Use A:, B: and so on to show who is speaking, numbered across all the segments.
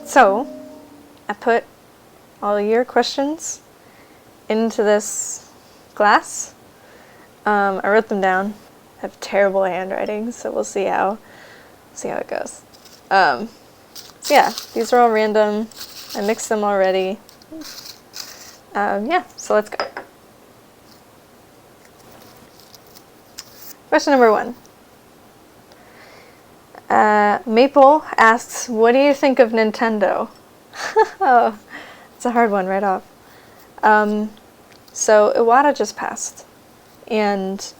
A: So, I put all your questions into this glass. I wrote them down. I have terrible handwriting, so we'll see how it goes. So yeah, these are all random. I mixed them already. Yeah, so let's go. Question number 1. Maple asks, what do you think of Nintendo? Oh, it's a hard one right off. So Iwata just passed, and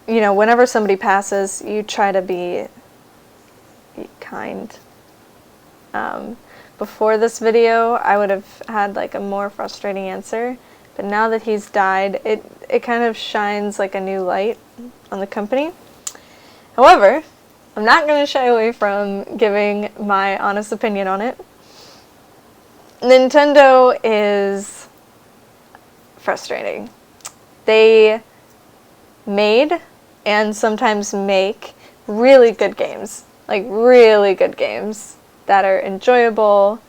A: you know, whenever somebody passes, you try to be kind. Before this video, I would have had like a more frustrating answer, but now that he's died, it kind of shines like a new light on the company. However, I'm not going to shy away from giving my honest opinion on it. Nintendo is frustrating. They made and sometimes make really good games, like really good games that are enjoyable,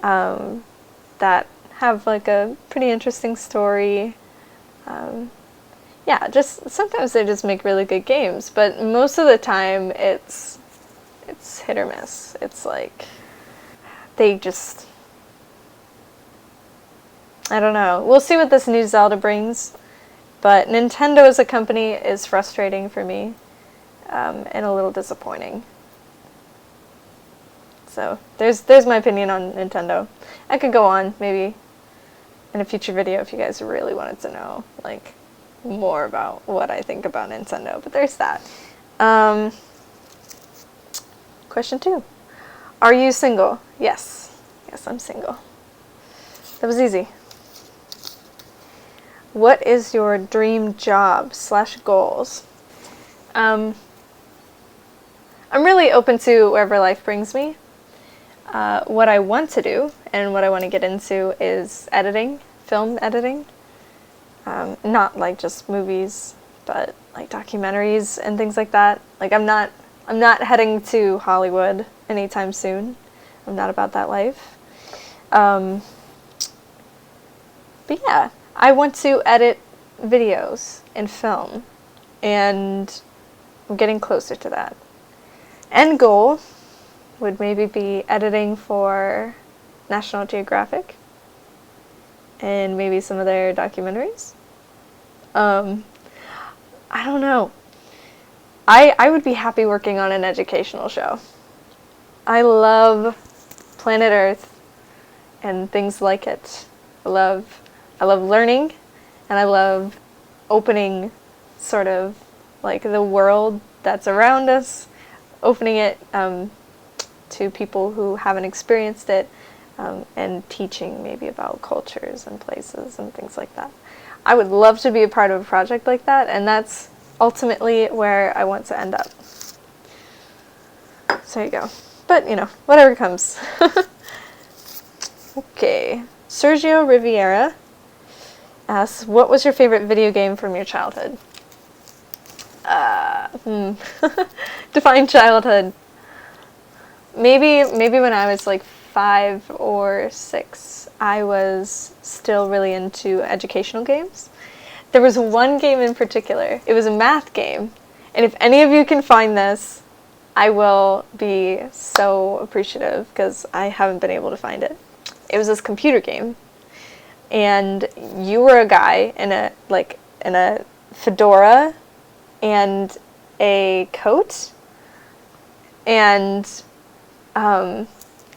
A: that have like a pretty interesting story. Yeah, just sometimes they just make really good games, but most of the time it's hit or miss. It's like they just, I don't know. We'll see what this new Zelda brings, but Nintendo as a company is frustrating for me, and a little disappointing. So there's my opinion on Nintendo. I could go on maybe in a future video if you guys really wanted to know like more about what I think about Nintendo, but there's that. Question 2. Are you single? Yes, I'm single. That was easy. What is your dream job / goals? I'm really open to wherever life brings me. What I want to do and what I want to get into is editing, film editing. Not like just movies, but like documentaries and things like that. Like I'm not heading to Hollywood anytime soon. I'm not about that life. But yeah, I want to edit videos and film, and I'm getting closer to that. End goal would maybe be editing for National Geographic and maybe some of their documentaries. I don't know. I would be happy working on an educational show. I love Planet Earth and things like it. I love learning, and I love opening sort of like the world that's around us, opening it to people who haven't experienced it, and teaching maybe about cultures and places and things like that. I would love to be a part of a project like that, and that's ultimately where I want to end up. So there you go. But, you know, whatever comes. Okay. Sergio Riviera asks, what was your favorite video game from your childhood? Define childhood. Maybe when I was like 5 or 6, I was still really into educational games. There was one game in particular. It was a math game. And if any of you can find this, I will be so appreciative because I haven't been able to find it. It was this computer game. And you were a guy in a fedora and a coat and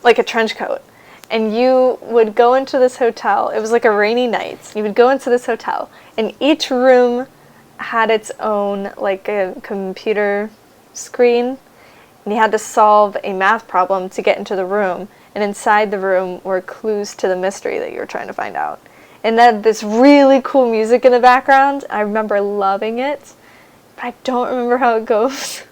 A: like a trench coat. And you would go into this hotel. It was like a rainy night. You would go into this hotel, and each room had its own like a computer screen, and you had to solve a math problem to get into the room. And inside the room were clues to the mystery that you were trying to find out. And then this really cool music in the background. I remember loving it, but I don't remember how it goes.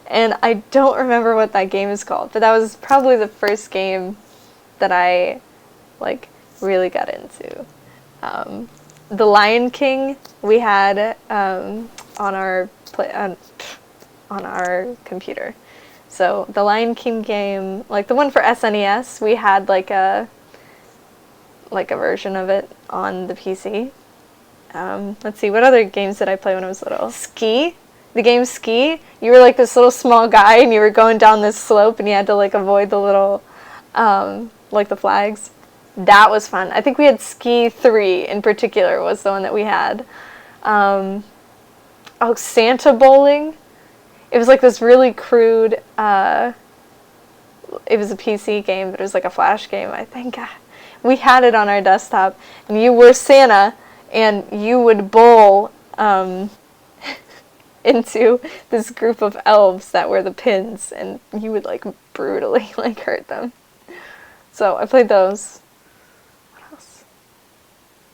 A: And I don't remember what that game is called. But that was probably the first game that I like really got into. The Lion King we had on our on our computer. So the Lion King game, like the one for SNES, we had like a version of it on the PC. Let's see, what other games did I play when I was little? Ski. The game Ski. You were like this little small guy and you were going down this slope and you had to like avoid the little, like the flags. That was fun. I think we had Ski 3 in particular was the one that we had. Oh, Santa Bowling. It was like this really crude, it was a PC game, but it was like a flash game, I think. We had it on our desktop, and you were Santa, and you would bowl into this group of elves that were the pins, and you would like brutally like hurt them. So I played those. What else?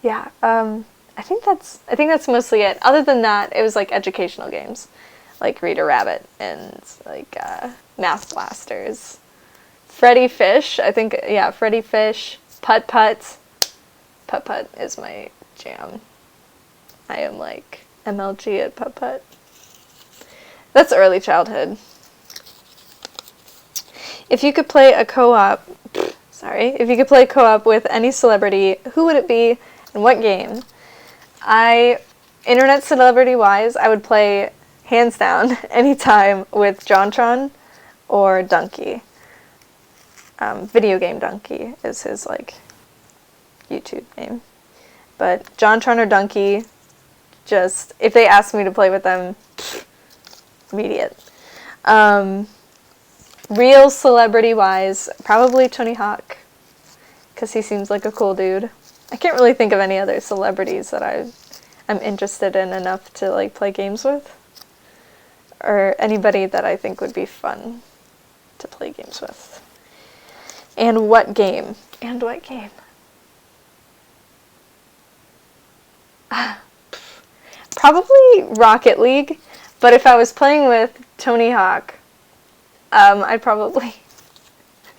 A: Yeah, I think that's mostly it. Other than that, it was like educational games, like Reader Rabbit and like Math Blasters. Freddy Fish, I think, yeah, Freddy Fish. Putt Putt. Putt Putt is my jam. I am like MLG at Putt Putt. That's early childhood. If you could play co-op with any celebrity, who would it be and what game? Internet celebrity wise, I would play hands down anytime with JonTron or Dunkey. Video Game Dunkey is his like YouTube name. But JonTron or Dunkey, just if they ask me to play with them, immediate. Real celebrity wise, probably Tony Hawk, because he seems like a cool dude. I can't really think of any other celebrities that I'm interested in enough to like play games with, or anybody that I think would be fun to play games with. And what game? Probably Rocket League, but if I was playing with Tony Hawk, I'd probably,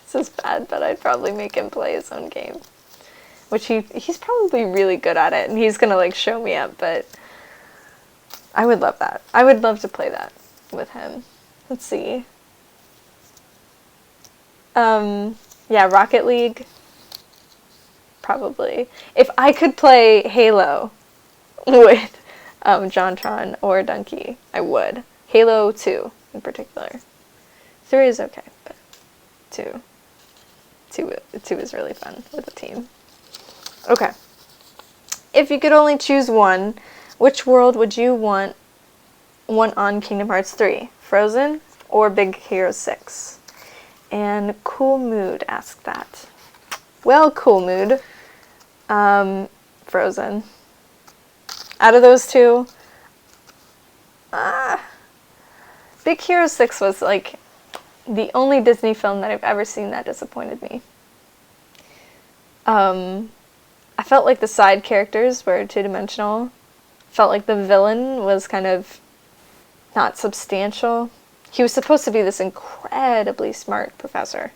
A: this is bad, but I'd probably make him play his own game, which he's probably really good at it, and he's gonna like show me up, but I would love that. I would love to play that with him. Let's see. Yeah, Rocket League, probably. If I could play Halo with JonTron or Dunkey, I would. Halo 2 in particular. 3 is okay, but 2 is really fun with a team. Okay. If you could only choose one, which world would you want on Kingdom Hearts 3? Frozen or Big Hero 6? And Cool Mood asked that. Well, Cool Mood, Frozen. Out of those two, Big Hero 6 was like the only Disney film that I've ever seen that disappointed me. I felt like the side characters were two-dimensional. Felt like the villain was kind of not substantial. He was supposed to be this incredibly smart professor,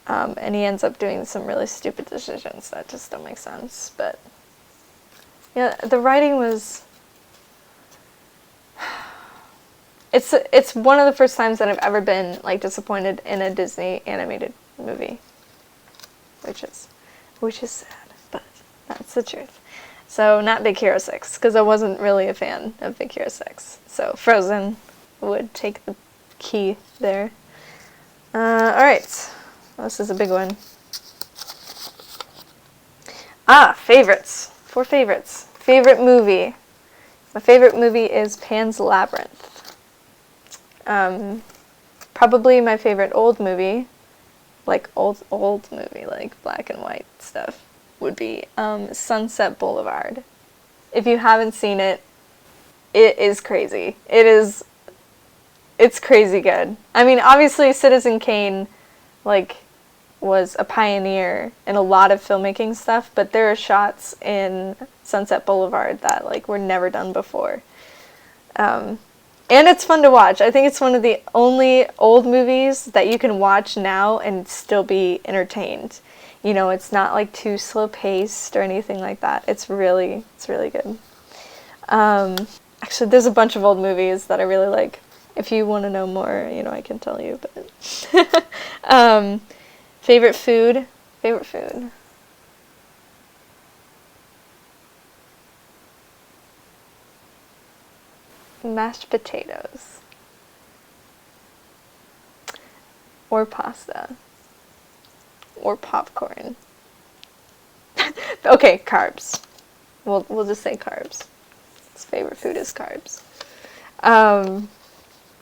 A: and he ends up doing some really stupid decisions that just don't make sense. But yeah, the writing was. It's one of the first times that I've ever been like disappointed in a Disney animated movie, which is sad, but that's the truth. So not Big Hero 6, because I wasn't really a fan of Big Hero 6. So Frozen would take the key there. Alright. This is a big one. Favorites. 4 favorites. Favorite movie. My favorite movie is Pan's Labyrinth. Probably my favorite old movie, like old movie, like black and white stuff, would be Sunset Boulevard. If you haven't seen it, it is crazy. It's crazy good. I mean, obviously Citizen Kane, like, was a pioneer in a lot of filmmaking stuff, but there are shots in Sunset Boulevard that, like, were never done before. And it's fun to watch. I think it's one of the only old movies that you can watch now and still be entertained. You know, it's not, like, too slow-paced or anything like that. It's really good. Actually, there's a bunch of old movies that I really like. If you want to know more, I can tell you. But favorite food? Favorite food. Mashed potatoes. Or pasta. Or popcorn. Okay, carbs. We'll just say carbs. His favorite food is carbs.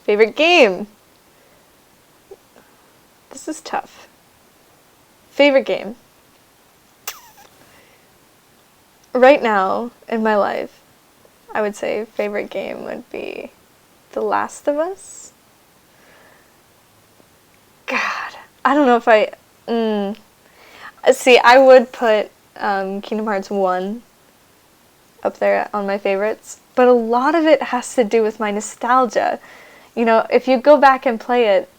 A: Favorite game. This is tough. Favorite game. Right now in my life, I would say favorite game would be The Last of Us. God, I don't know if I... See, I would put Kingdom Hearts 1 up there on my favorites, but a lot of it has to do with my nostalgia. If you go back and play it,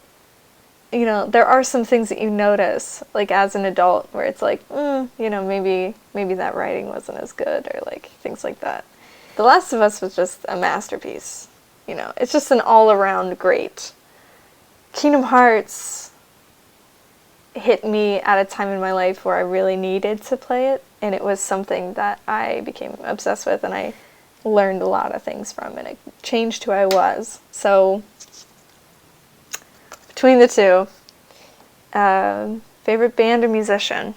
A: there are some things that you notice, like as an adult, where it's like, maybe that writing wasn't as good, or like things like that. The Last of Us was just a masterpiece. It's just an all-around great. Kingdom Hearts hit me at a time in my life where I really needed to play it, and it was something that I became obsessed with, and I learned a lot of things from, and it changed who I was. So between the two, favorite band or musician?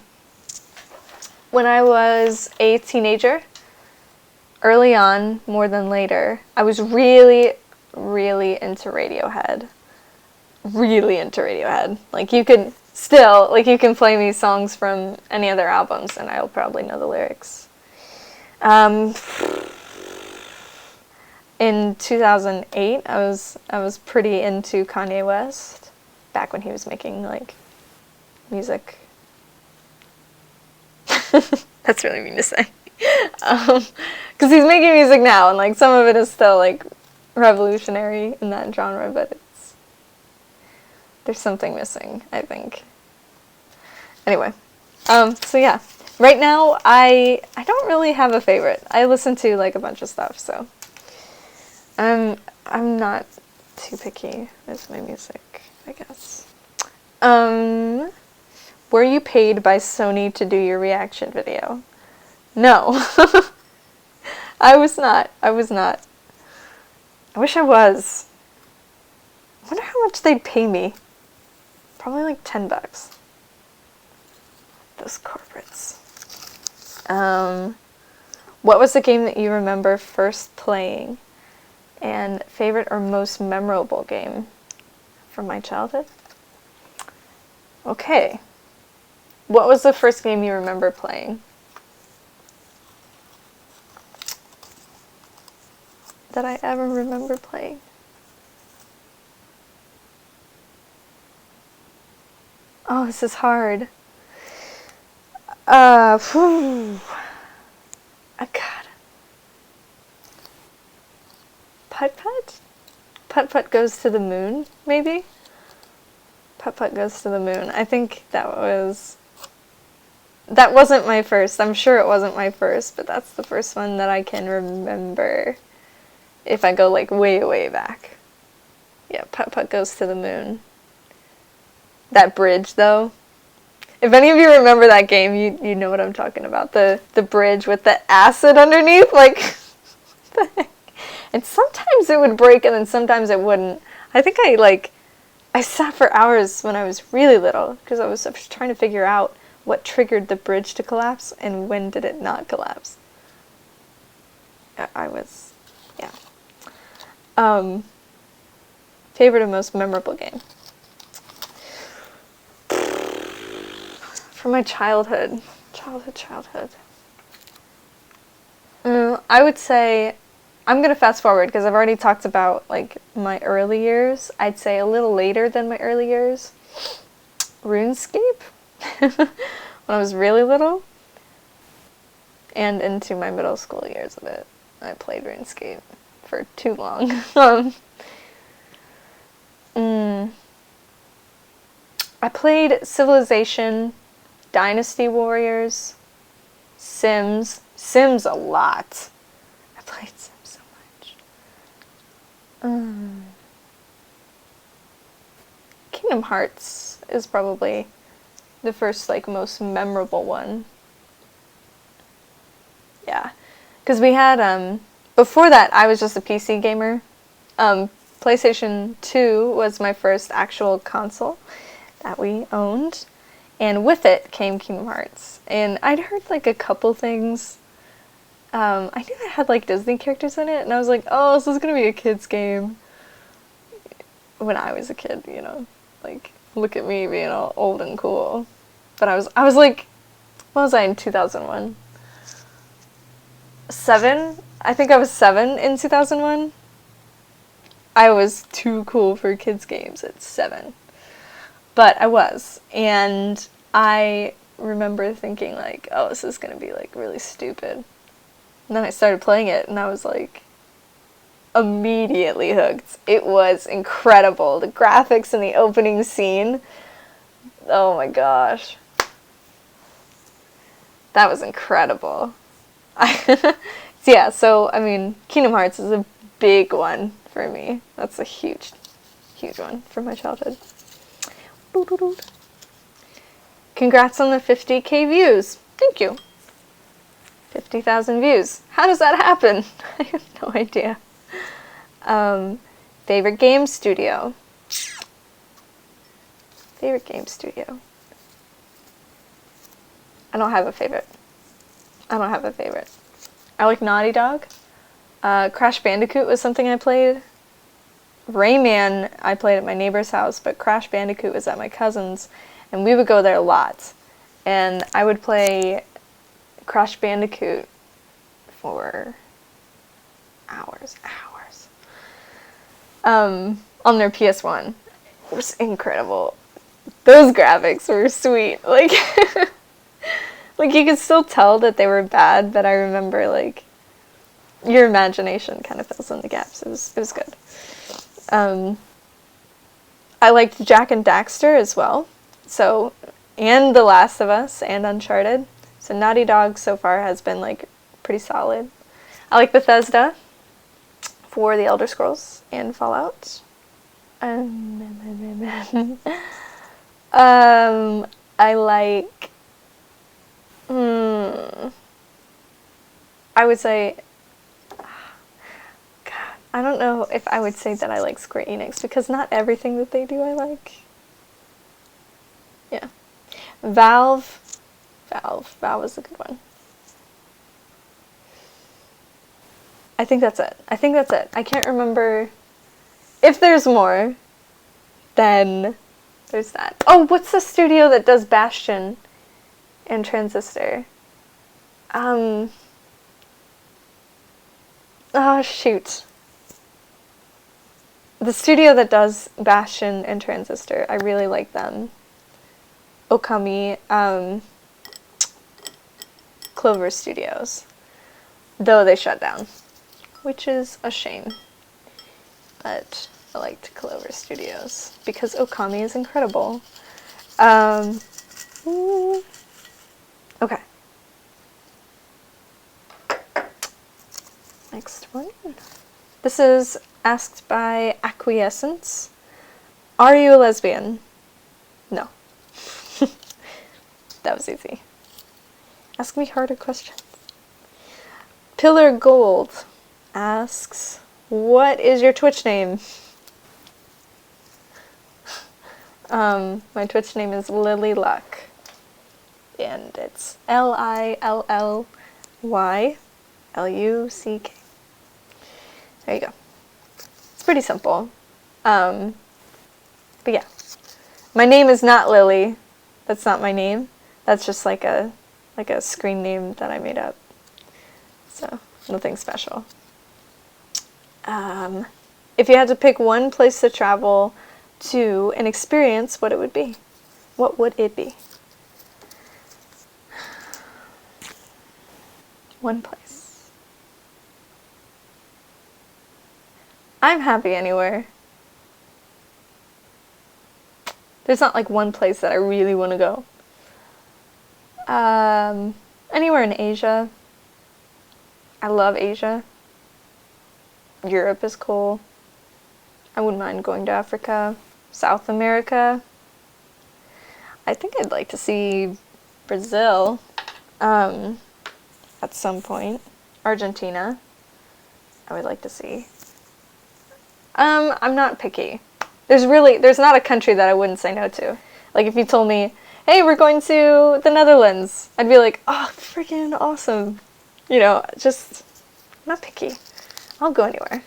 A: When I was a teenager, early on, more than later, I was really, really into Radiohead. Really into Radiohead. Like, you can play me songs from any other albums, and I'll probably know the lyrics. In 2008, I was pretty into Kanye West, back when he was making, like, music. That's really mean to say. Because he's making music now, and, like, some of it is still, like, revolutionary in that genre, but there's something missing, I think. Anyway, so yeah. Right now, I don't really have a favorite. I listen to, like, a bunch of stuff, so I'm not too picky with my music, I guess. Were you paid by Sony to do your reaction video? No. I was not. I wish I was. I wonder how much they'd pay me. Probably like $10. Those corporates. What was the game that you remember first playing? And favorite or most memorable game from my childhood? Okay. What was the first game you remember playing? That I ever remember playing? Oh, this is hard. Oh, God. Putt-Putt? Putt-Putt Goes to the Moon, maybe? Putt-Putt Goes to the Moon. I think that wasn't my first. I'm sure it wasn't my first, but that's the first one that I can remember. If I go, like, way, way back. Yeah, Putt-Putt Goes to the Moon. That bridge, though. If any of you remember that game, you know what I'm talking about. The bridge with the acid underneath, like, what the heck? And sometimes it would break, and then sometimes it wouldn't. I think I sat for hours when I was really little, because I was trying to figure out what triggered the bridge to collapse, and when did it not collapse. I was, yeah. Favorite and most memorable game? From my childhood. Childhood. I would say, I'm going to fast forward because I've already talked about, like, my early years. I'd say a little later than my early years. RuneScape? When I was really little. And into my middle school years of it. I played RuneScape for too long. I played Civilization, Dynasty Warriors, Sims a lot. I played Sims so much. Kingdom Hearts is probably the first, like, most memorable one. Yeah. Because we had, before that, I was just a PC gamer. PlayStation 2 was my first actual console that we owned. And with it came Kingdom Hearts. And I'd heard, like, a couple things. I knew it had, like, Disney characters in it. And I was like, oh, this is going to be a kid's game. When I was a kid, you know. Like, look at me being all old and cool. But I was like, what was I in 2001? 7? I think I was 7 in 2001. I was too cool for kids' games at 7. But I was. And I remember thinking, like, oh, this is going to be, like, really stupid. And then I started playing it, and I was, like, immediately hooked. It was incredible. The graphics in the opening scene. Oh my gosh. That was incredible. Yeah, so, I mean, Kingdom Hearts is a big one for me. That's a huge, huge one from my childhood. Congrats on the 50K views. Thank you. 50,000 views. How does that happen? I have no idea. Favorite game studio. Favorite game studio. I don't have a favorite. I don't have a favorite. I like Naughty Dog. Crash Bandicoot was something I played. Rayman I played at my neighbor's house, but Crash Bandicoot was at my cousin's, and we would go there a lot. And I would play Crash Bandicoot for hours. On their PS1. It was incredible. Those graphics were sweet. Like, like you could still tell that they were bad, but I remember, like, your imagination kind of fills in the gaps. It was good. I liked Jak and Daxter as well. So, and The Last of Us and Uncharted. So Naughty Dog so far has been, like, pretty solid. I like Bethesda for the Elder Scrolls and Fallout. I like, I would say, God, I don't know if I would say that I like Square Enix, because not everything that they do I like. Yeah. Valve was a good one. I think that's it. I can't remember. If there's more, then there's that. Oh, what's the studio that does Bastion and Transistor? Oh, shoot. The studio that does Bastion and Transistor, I really like them. Okami, Clover Studios. Though they shut down, which is a shame. But I liked Clover Studios because Okami is incredible. Okay. Next one. This is asked by Acquiescence. Are you a lesbian? No. That was easy. Ask me harder questions. Pillar Gold asks, what is your Twitch name? My Twitch name is Lily Luck. And it's LILLYLUCK. There you go. It's pretty simple. But yeah. My name is not Lily. That's not my name. That's just like a screen name that I made up. So, nothing special. If you had to pick one place to travel to and experience, what would it be? One place. I'm happy anywhere. There's not like one place that I really want to go. Anywhere in Asia. I love Asia. Europe is cool. I wouldn't mind going to Africa. South America. I think I'd like to see Brazil at some point. Argentina, I would like to see. I'm not picky. There's not a country that I wouldn't say no to. Like if you told me, hey, we're going to the Netherlands, I'd be like, oh, freaking awesome. You know, just not picky. I'll go anywhere.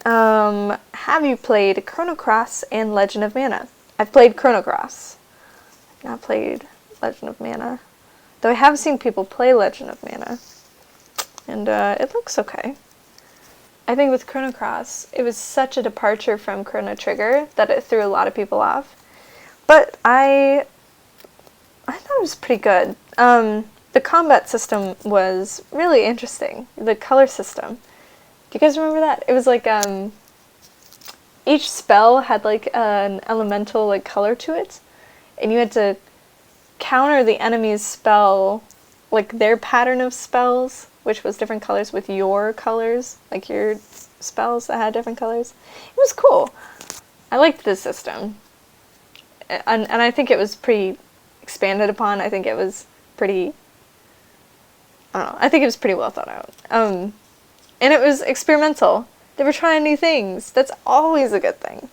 A: Have you played Chrono Cross and Legend of Mana? I've played Chrono Cross. I've not played Legend of Mana. Though I have seen people play Legend of Mana. And it looks okay. I think with Chrono Cross, it was such a departure from Chrono Trigger that it threw a lot of people off. But I thought it was pretty good. The combat system was really interesting. The color system. Do you guys remember that? It was like each spell had like an elemental like color to it, and you had to counter the enemy's spell, like their pattern of spells, which was different colors with your colors, like your spells that had different colors. It was cool. I liked the system. And I think it was pretty expanded upon. I think it was pretty, I don't know, I think it was pretty well thought out. And it was experimental. They were trying new things. That's always a good thing.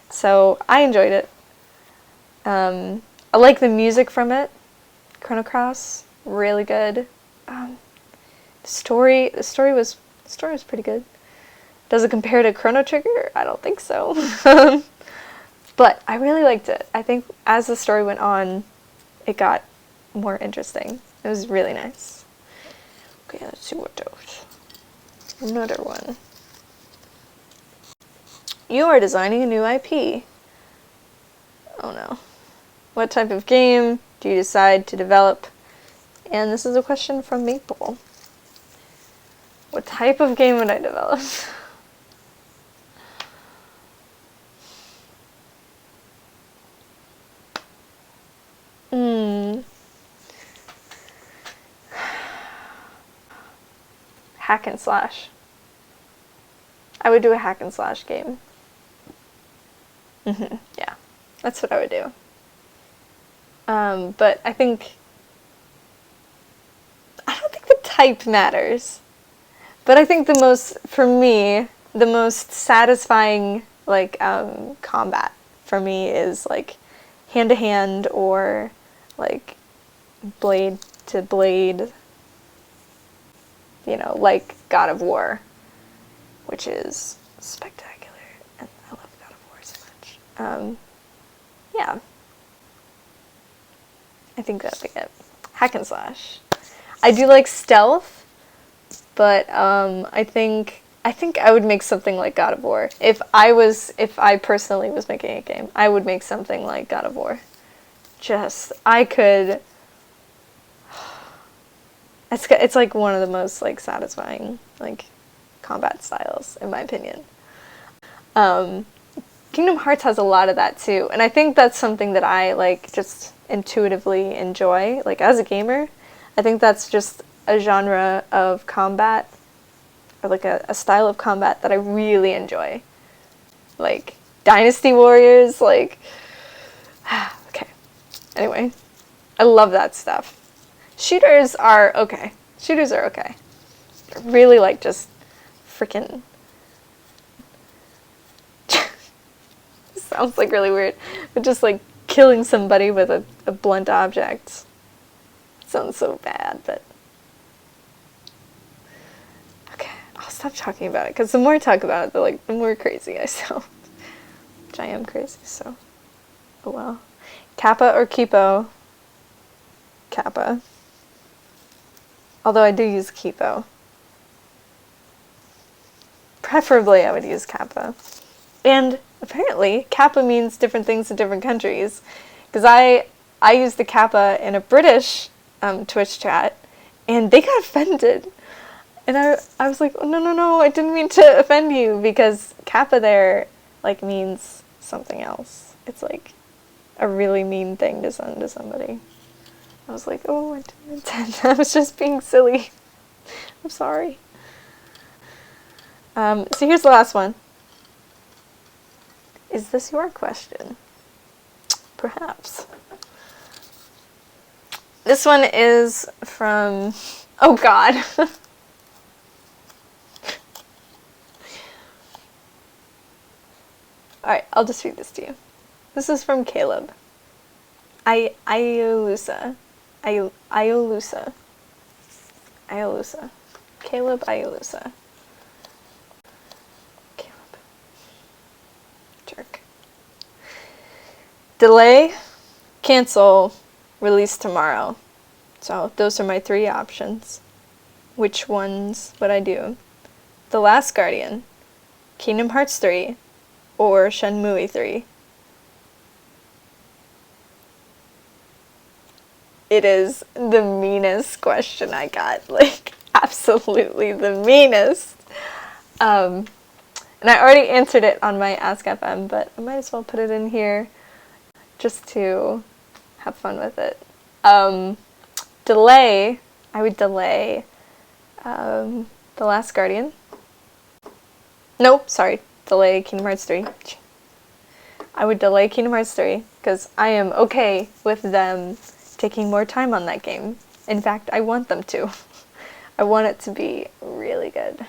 A: So I enjoyed it. I like the music from it. Chrono Cross, really good. The story was pretty good. Does it compare to Chrono Trigger? I don't think so. But I really liked it. I think as the story went on, it got more interesting. It was really nice. Okay, let's see what else. Another one. You are designing a new IP. Oh no. What type of game do you decide to develop? And this is a question from Maple. What type of game would I develop? Hack and slash. I would do a hack and slash game. Yeah, that's what I would do. But I don't think the type matters. But I think for me, the most satisfying, like, combat for me is, like, hand-to-hand or, like, blade to blade, you know, like God of War, which is spectacular, and I love God of War so much. Yeah. I think that'd be it. Hack and slash. I do like stealth, but I think I would make something like God of War. If I personally was making a game, I would make something like God of War. It's like one of the most like satisfying like combat styles in my opinion. Kingdom Hearts has a lot of that too, and I think that's something that I like just intuitively enjoy. Like as a gamer, I think that's just a genre of combat, or like a style of combat that I really enjoy. Like Dynasty Warriors, like okay. Anyway, I love that stuff. Shooters are okay. I really like just freaking. Sounds like really weird, but just like killing somebody with a blunt object. Sounds so bad, but okay, I'll stop talking about it because the more I talk about it, the more crazy I sound. Which I am crazy, so oh well. Kappa or Kipo? Kappa. Although I do use Kipo. Preferably I would use Kappa. And apparently Kappa means different things in different countries. Because I used the Kappa in a British Twitch chat, and they got offended. And I was like, oh, no, I didn't mean to offend you, because Kappa there, like, means something else. It's like a really mean thing to send to somebody. I was like, oh, I didn't intend. I was just being silly. I'm sorry. So here's the last one. Is this your question? Perhaps. This one is from... Oh God. Alright, I'll just read this to you. This is from Caleb. Iolusa. Iolusa. Caleb Iolusa. Caleb. Jerk. Delay, cancel, release tomorrow. So those are my 3 options. Which ones would I do? The Last Guardian, Kingdom Hearts 3, or Shenmue 3? It is the meanest question I got. Like, absolutely the meanest. And I already answered it on my Ask FM, but I might as well put it in here just to have fun with it. Delay, I would delay The Last Guardian. Nope, sorry, delay Kingdom Hearts 3. I would delay Kingdom Hearts 3 because I am okay with them taking more time on that game. In fact, I want them to. I want it to be really good.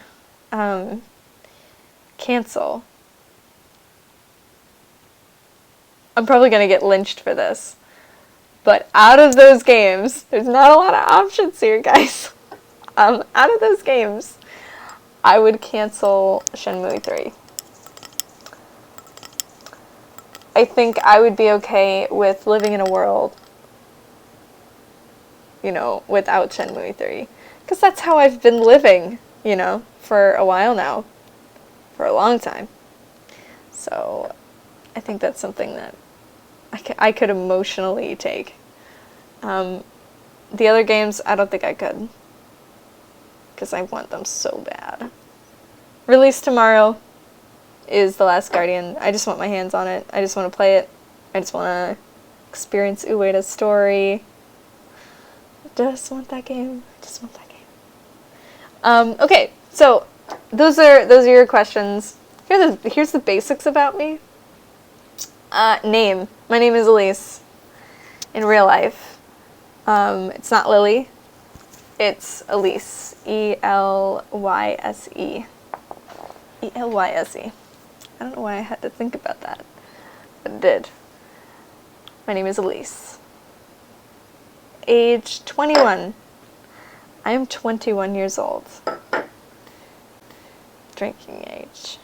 A: Cancel. I'm probably going to get lynched for this. But out of those games, there's not a lot of options here, guys. Out of those games, I would cancel Shenmue 3. I think I would be okay with living in a world, you know, without Shenmue 3. Because that's how I've been living, you know, for a while now. For a long time. So, I think that's something that I could emotionally take. The other games, I don't think I could. Because I want them so bad. Release tomorrow is The Last Guardian. I just want my hands on it. I just want to play it. I just want to experience Ueda's story. I just want that game. I just want that game. Okay, so those are your questions. Here's the basics about me. Name. My name is Elise. In real life. It's not Lily. It's Elise. E-L-Y-S-E. E-L-Y-S-E. I don't know why I had to think about that. But it did. My name is Elise. Age 21. I am 21 years old. Drinking age.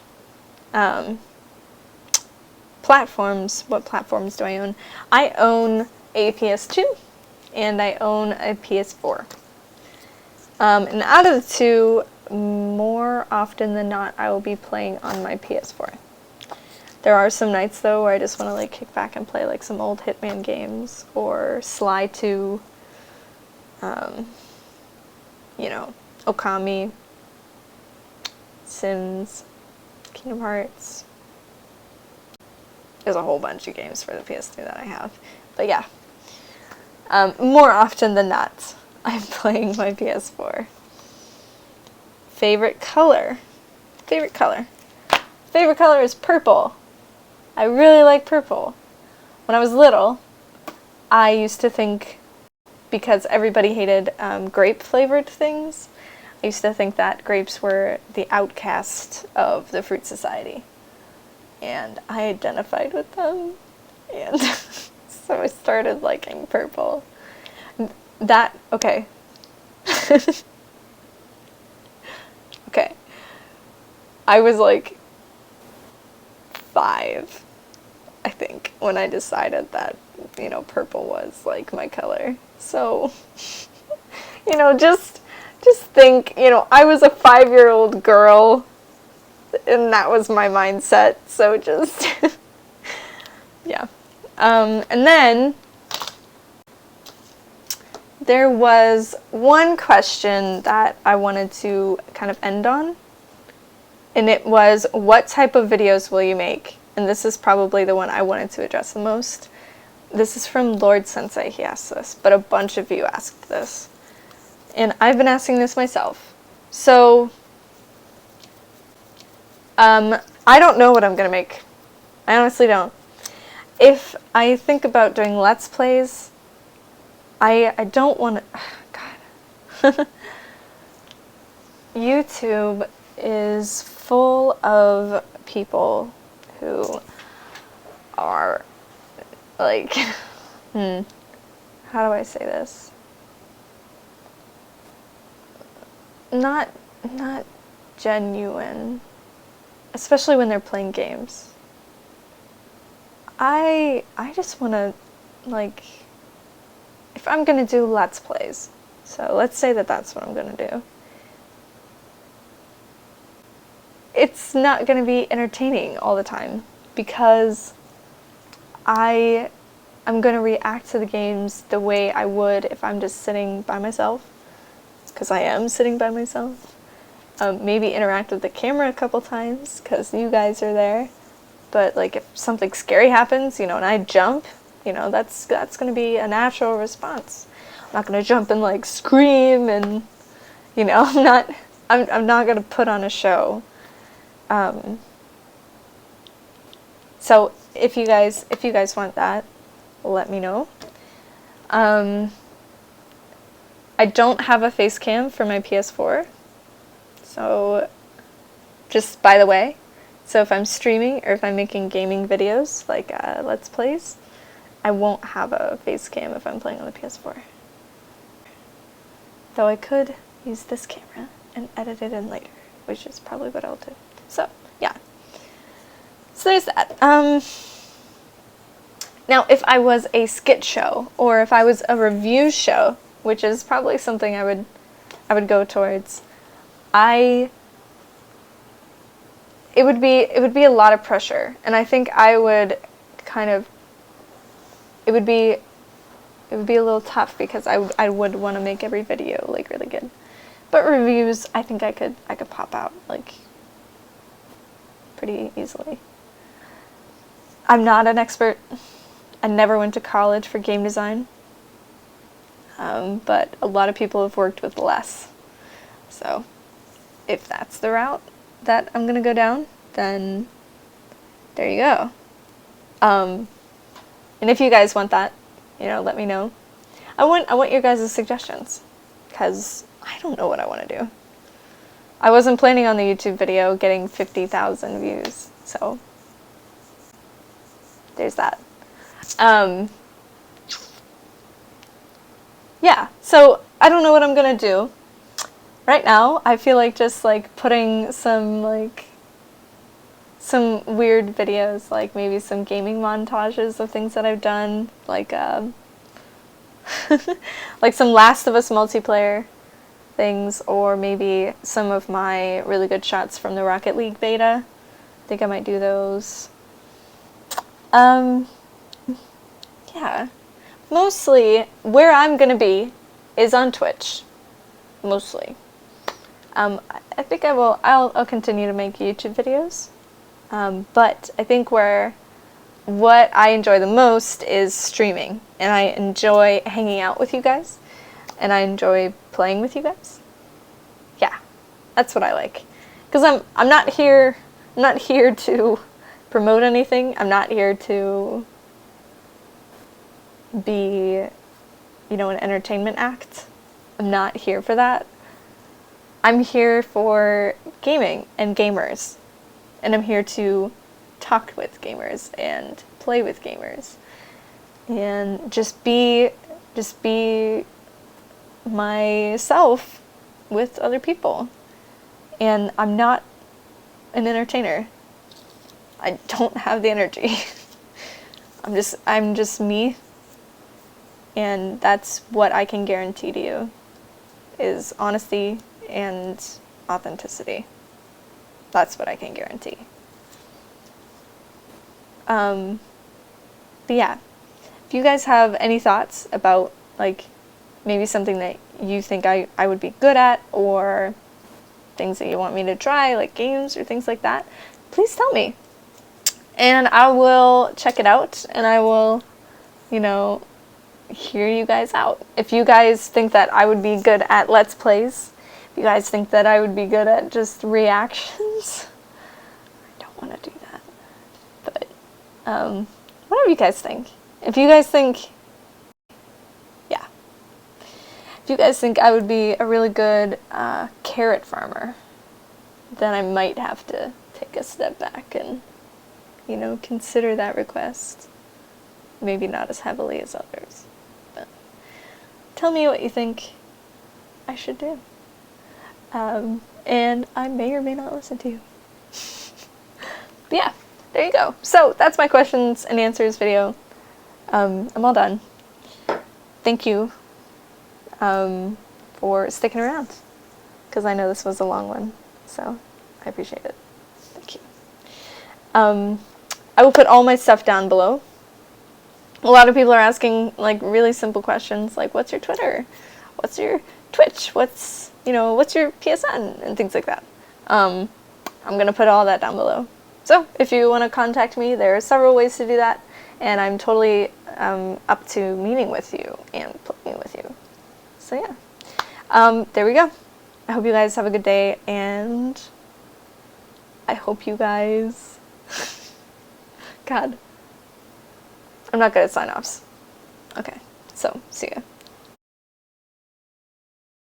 A: Platforms. What platforms do I own? I own a PS2 and I own a PS4. And out of the two, more often than not, I will be playing on my PS4. There are some nights though where I just want to like kick back and play like some old Hitman games or Sly 2, you know, Okami, Sims, Kingdom Hearts. There's a whole bunch of games for the PS2 that I have. But yeah, more often than not, I'm playing my PS4. Favorite color? Favorite color is purple. I really like purple. When I was little, I used to think, because everybody hated grape-flavored things, I used to think that grapes were the outcast of the Fruit Society. And I identified with them. And so I started liking purple. Okay. Okay. I was like 5, I think, when I decided that, you know, purple was like my color. So, you know, just think, you know, I was a 5-year-old girl and that was my mindset. So just, yeah. And then there was one question that I wanted to kind of end on. And it was, what type of videos will you make? And this is probably the one I wanted to address the most. This is from Lord Sensei, he asked this, but a bunch of you asked this. And I've been asking this myself. So, I don't know what I'm going to make. I honestly don't. If I think about doing Let's Plays, I don't want to... God. YouTube is full of people who are, like... how do I say this? Not genuine. Especially when they're playing games. I just want to, like, if I'm going to do Let's Plays, so let's say that that's what I'm going to do. It's not going to be entertaining all the time, because I'm going to react to the games the way I would if I'm just sitting by myself, because I am sitting by myself. Maybe interact with the camera a couple times, because you guys are there. But, like, if something scary happens, and I jump, that's going to be a natural response. I'm not going to jump and, like, scream and, I'm not going to put on a show. So, if you guys want that, let me know. I don't have a face cam for my PS4. So, just by the way. So if I'm streaming or if I'm making gaming videos, like Let's Plays, I won't have a face cam if I'm playing on the PS4. Though I could use this camera and edit it in later, which is probably what I'll do. So, yeah. So there's that. Now, if I was a skit show, or if I was a review show, which is probably something I would go towards, it would be a lot of pressure, and I think I would it would be a little tough, because I would want to make every video like really good. But reviews, I think I could pop out like pretty easily. I'm not an expert. I never went to college for game design, but a lot of people have worked with less. So if that's the route that I'm gonna go down, then there you go. And if you guys want that, let me know. I want your guys' suggestions, because I don't know what I want to do. I wasn't planning on the YouTube video getting 50,000 views, so there's that. Yeah, so I don't know what I'm gonna do. Right now, I feel like just, like, putting some weird videos, like maybe some gaming montages of things that I've done, like, like some Last of Us multiplayer things, or maybe some of my really good shots from the Rocket League beta. I think I might do those. Yeah. Mostly, where I'm gonna be is on Twitch. Mostly. I think I'll continue to make YouTube videos, but I think what I enjoy the most is streaming, and I enjoy hanging out with you guys, and I enjoy playing with you guys. Yeah, that's what I like, because I'm not here to promote anything. I'm not here to be, an entertainment act. I'm not here for that. I'm here for gaming and gamers, and I'm here to talk with gamers and play with gamers, and just be myself with other people. And I'm not an entertainer. I don't have the energy. I'm just me, and that's what I can guarantee to you, is honesty and authenticity. That's what I can guarantee. But yeah, if you guys have any thoughts about, like, maybe something that you think I would be good at, or things that you want me to try, like games or things like that, please tell me. And I will check it out, and I will, hear you guys out. If you guys think that I would be good at Let's Plays, if you guys think that I would be good at just reactions, I don't want to do that. But Whatever you guys think. If you guys think, yeah. If you guys think I would be a really good carrot farmer, then I might have to take a step back and, you know, consider that request. Maybe not as heavily as others. But tell me what you think I should do. And I may or may not listen to you. But yeah, there you go. So that's my questions and answers video. I'm all done. Thank you for sticking around, because I know this was a long one, so I appreciate it. Thank you. I will put all my stuff down below. A lot of people are asking like really simple questions like, what's your Twitter? What's your Twitch? What's your PSN and things like that. I'm gonna put all that down below. So if you want to contact me, there are several ways to do that, and I'm totally up to meeting with you and playing with you. So yeah, there we go. I hope you guys have a good day, and I hope you guys... God. I'm not good at sign-offs. Okay, so see ya.